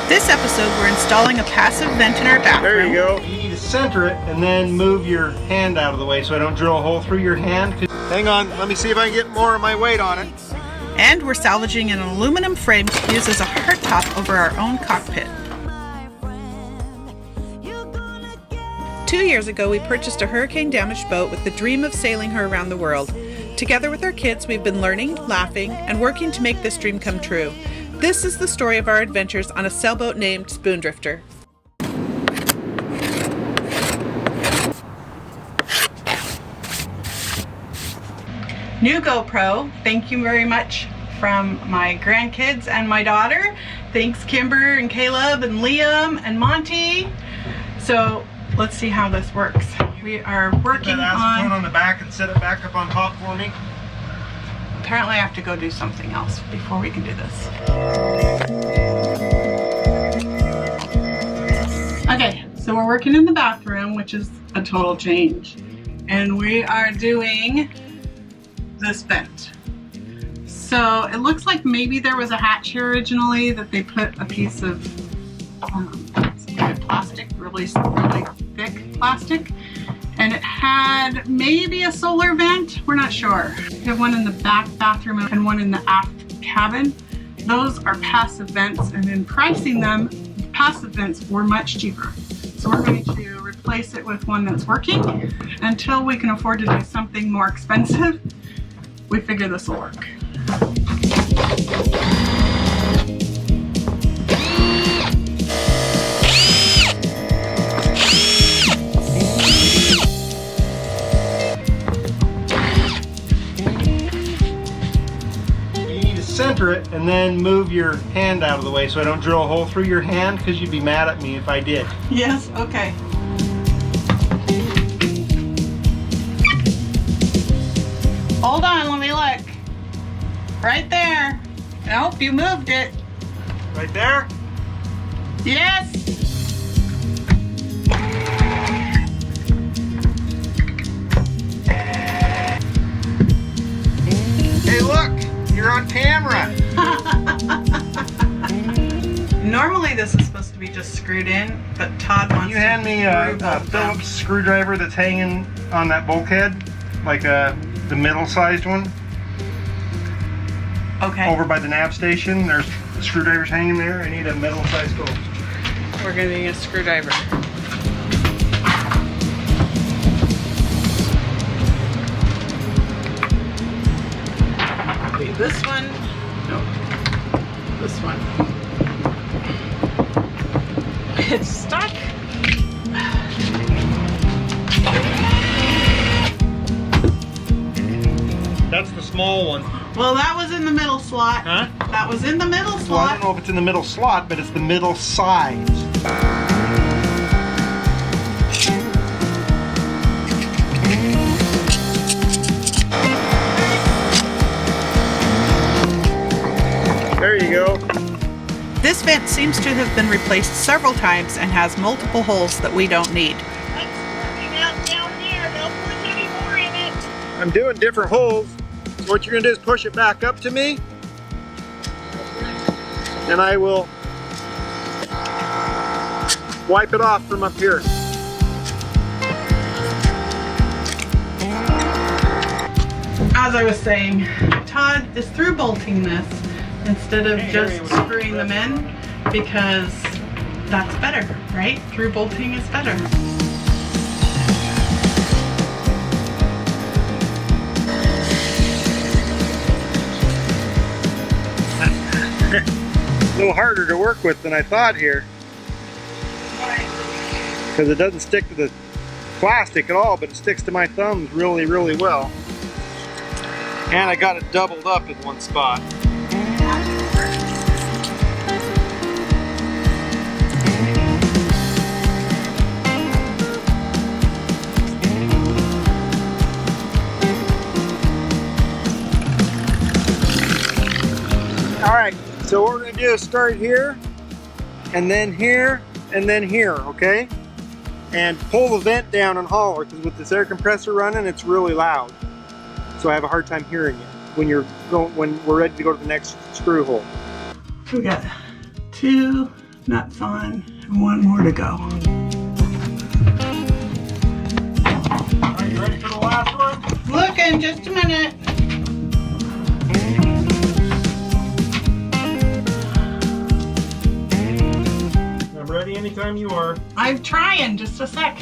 This episode, we're installing a passive vent in our bathroom. There you go. You need to center it and then move your hand out of the way so I don't drill a hole through your hand. Hang on, let me see if I can get more of my weight on it. And we're salvaging an aluminum frame to use as a hardtop over our own cockpit. 2 years ago, we purchased a hurricane-damaged boat with the dream of sailing her around the world. Together with our kids, we've been learning, laughing, and working to make this dream come true. This is the story of our adventures on a sailboat named Spoondrifter. New GoPro, thank you very much from my grandkids and my daughter. Thanks Kimber and Caleb and Liam and Monty. So let's see how this works. We are working Put that acetone on the back and set it back up on top for me. Apparently I have to go do something else before we can do this. Okay, so we're working in the bathroom, which is a total change. And we are doing this vent. So it looks like maybe there was a hatch here originally that they put a piece of some kind of plastic, really thick plastic. And it had maybe a solar vent, we're not sure. We have one in the back bathroom and one in the aft cabin. Those are passive vents, and in pricing them, passive vents were much cheaper. So we're going to replace it with one that's working. Until we can afford to do something more expensive, we figure this will work. Center it and then move your hand out of the way so I don't drill a hole through your hand, because you'd be mad at me if I did. Yes, okay. Hold on, let me look. Right there. Nope, you moved it. Right there? Yes. Hey look! You're on camera! Normally this is supposed to be just screwed in, but Todd wants You hand me a Phillips screwdriver that's hanging on that bulkhead, like the middle-sized one. Okay. Over by the nav station, there's screwdrivers hanging there. I need a middle-sized tool. We're gonna need a screwdriver. This one, no, this one. It's stuck. That's the small one. Well, that was in the middle slot. Huh? That was in the middle Well, I slot. don't know if it's in the middle slot, but it's the middle size. There you go. This vent seems to have been replaced several times and has multiple holes that we don't need. I'm doing different holes. So what you're going to do is push it back up to me, and I will wipe it off from up here. As I was saying, Todd is through bolting this instead of just screwing them in, because that's better, right? Through bolting is better. A little harder to work with than I thought here, because it doesn't stick to the plastic at all, but it sticks to my thumbs really, really well. And I got it doubled up in one spot. All right, so what we're going to do is start here, and then here, and then here, okay? And pull the vent down and haul it, because with this air compressor running, it's really loud. So I have a hard time hearing it when we're ready to go to the next screw hole. We got 2, nuts on, and one more to go. Are you ready for the last one? Look in just a minute. I'm ready anytime you are. I'm trying, just a sec.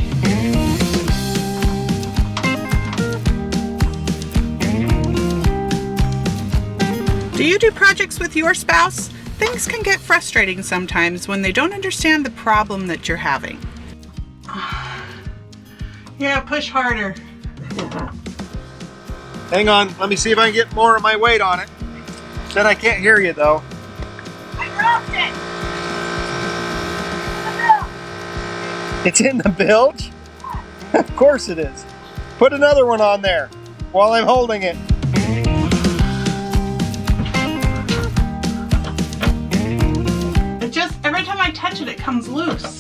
Do you do projects with your spouse? Things can get frustrating sometimes when they don't understand the problem that you're having. Yeah, push harder. Hang on, let me see if I can get more of my weight on it. Said I can't hear you though. I dropped it! It's in the bilge? Of course it is. Put another one on there while I'm holding it. It just, every time I touch it, it comes loose.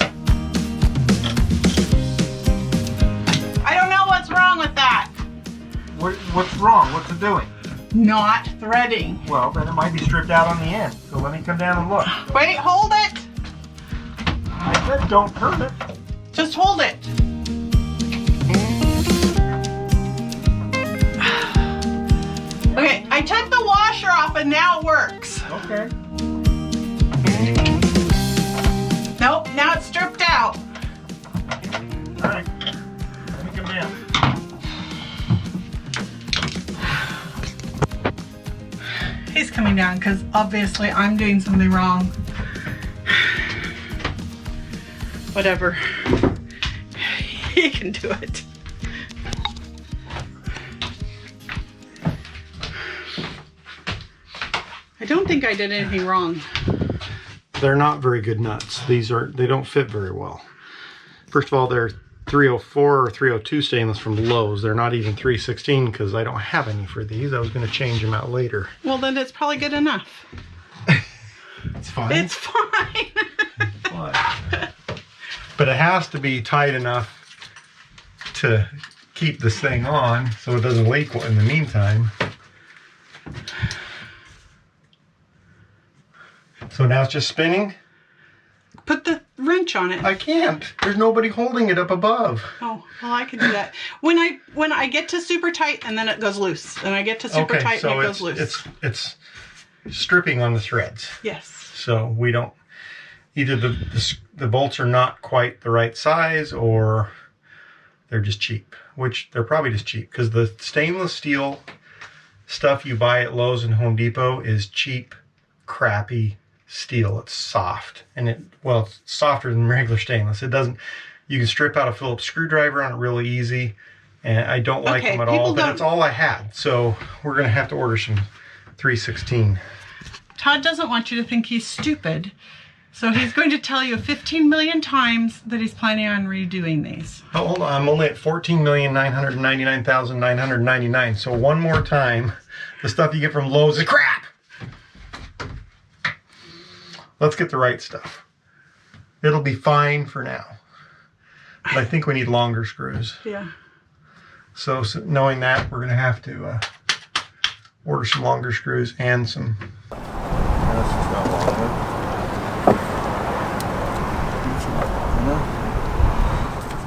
I don't know what's wrong with that. What's wrong? What's it doing? Not threading. Well, then it might be stripped out on the end. So let me come down and look. Wait, hold it. I said don't turn it. Just hold it. Okay, I took the washer off and now it works. Okay. Nope, now it's stripped out. All right. Let me come down. He's coming down because obviously I'm doing something wrong. Whatever. He can do it. I don't think I did anything wrong. They're not very good nuts. They don't fit very well. First of all, they're 304 or 302 stainless from Lowe's. They're not even 316 because I don't have any for these. I was going to change them out later. Well, then it's probably good enough. It's fine. It's fine. But it has to be tight enough to keep this thing on so it doesn't leak in the meantime. So now it's just spinning? Put the wrench on it. I can't. There's nobody holding it up above. Oh, well, I can do that. When I get to super tight and then it goes loose. And I get to super tight so and it goes loose. It's stripping on the threads. Yes. So we don't, either the bolts are not quite the right size or they're just cheap, which they're probably just cheap because the stainless steel stuff you buy at Lowe's and Home Depot is cheap, crappy steel. It's soft and it's softer than regular stainless. You can strip out a Phillips screwdriver on it really easy, and I don't like them at all, but it's all I had. So we're going to have to order some 316. Todd doesn't want you to think he's stupid, so he's going to tell you 15 million times that he's planning on redoing these. Oh, hold on, I'm only at 14,999,999. So one more time, the stuff you get from Lowe's is crap. Let's get the right stuff. It'll be fine for now. But I think we need longer screws. Yeah. So knowing that, we're going to have to order some longer screws and some... That's just not long enough.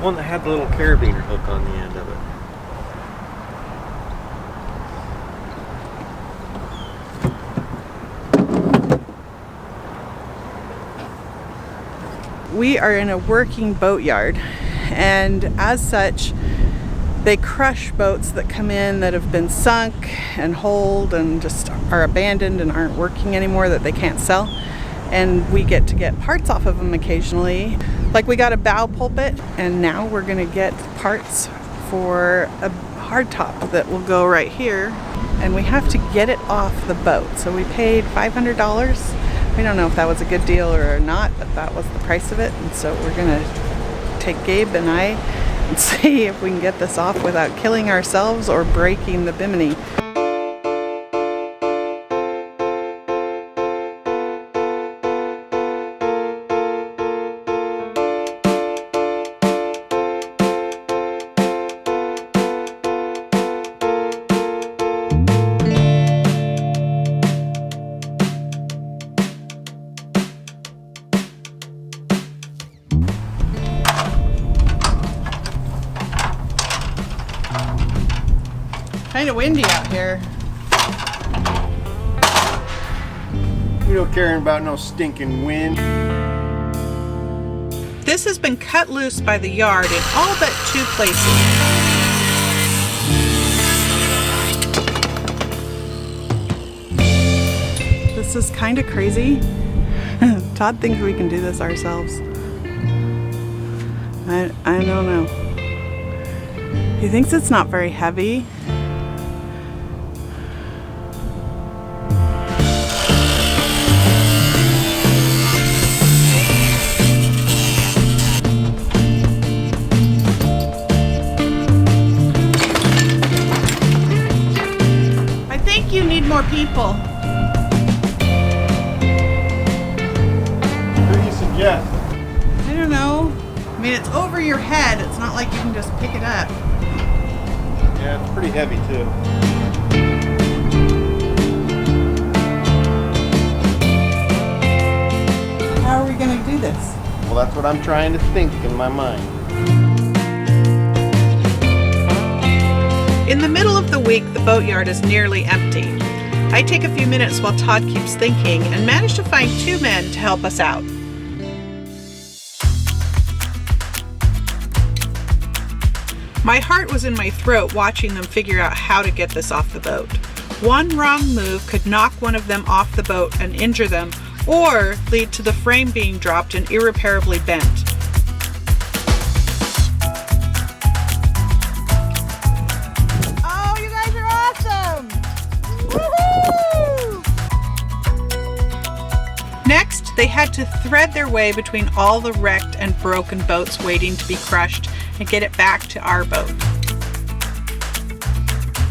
One that had the little carabiner hook on the end of it. We are in a working boat yard, and as such, they crush boats that come in that have been sunk and holed and just are abandoned and aren't working anymore, that they can't sell. And we get to get parts off of them occasionally. Like we got a bow pulpit, and now we're gonna get parts for a hardtop that will go right here, and we have to get it off the boat. So we paid $500. We don't know if that was a good deal or not, but that was the price of it. And so we're gonna take Gabe and I and see if we can get this off without killing ourselves or breaking the bimini. kind of windy out here. We don't care about no stinking wind. This has been cut loose by the yard in all but 2 places. This is kind of crazy. Todd thinks we can do this ourselves. I don't know. He thinks it's not very heavy. I think you need more people. Who do you suggest? I don't know. I mean, it's over your head. It's not like you can just pick it up. Yeah, it's pretty heavy too. How are we going to do this? Well, that's what I'm trying to think in my mind. In the middle of the week, the boatyard is nearly empty. I take a few minutes while Todd keeps thinking and manage to find 2 men to help us out. My heart was in my throat watching them figure out how to get this off the boat. One wrong move could knock one of them off the boat and injure them, or lead to the frame being dropped and irreparably bent. Oh, you guys are awesome! Woohoo! Next, they had to thread their way between all the wrecked and broken boats waiting to be crushed and get it back to our boat.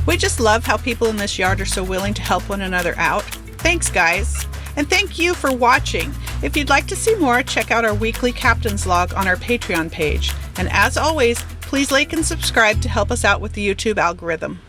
We just love how people in this yard are so willing to help one another out. Thanks, guys. And thank you for watching. If you'd like to see more, check out our weekly Captain's Log on our Patreon page. And as always, please like and subscribe to help us out with the YouTube algorithm.